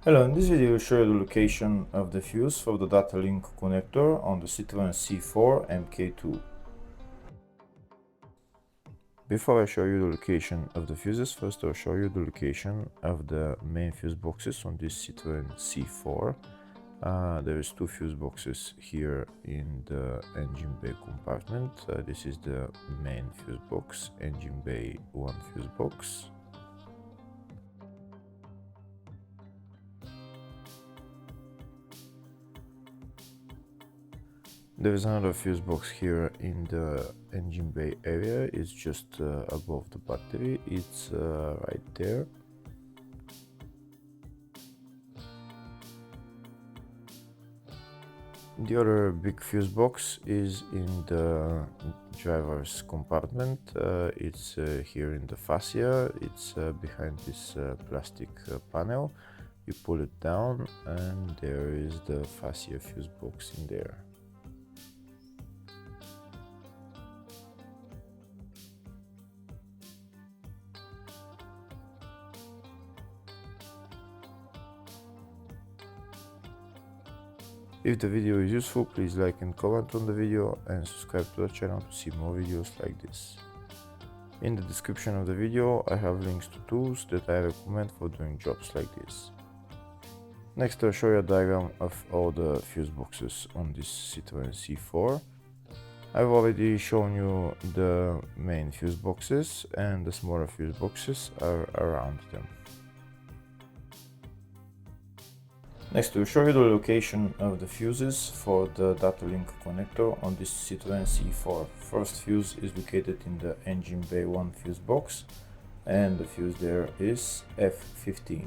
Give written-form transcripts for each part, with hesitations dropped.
Hello, in this video I will show you the location of the fuse for the Datalink connector on the Citroen C4 MK2. Before I show you the location of the fuses, first I'll show you the location of the main fuse boxes on this Citroen C4. There is two fuse boxes here in the engine bay compartment. This is the main fuse box, engine bay 1 fuse box. There is another fuse box here in the engine bay area. It's just above the battery. It's right there. The other big fuse box is in the driver's compartment. It's here in the fascia. It's behind this plastic panel. You pull it down and there is the fascia fuse box in there. If the video is useful, please like and comment on the video and subscribe to the channel to see more videos like this. In the description of the video I have links to tools that I recommend for doing jobs like this. Next I'll show you a diagram of all the fuse boxes on this Citroen C4. I've already shown you the main fuse boxes and the smaller fuse boxes are around them. Next, we'll show you the location of the fuses for the Datalink connector on this Citroen C4. First fuse is located in the engine bay 1 fuse box and the fuse there is F15.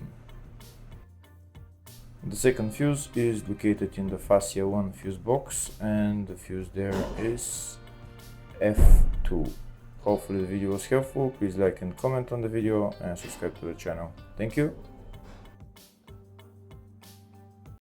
The second fuse is located in the fascia 1 fuse box and the fuse there is F2. Hopefully the video was helpful. Please like and comment on the video and subscribe to the channel. Thank you.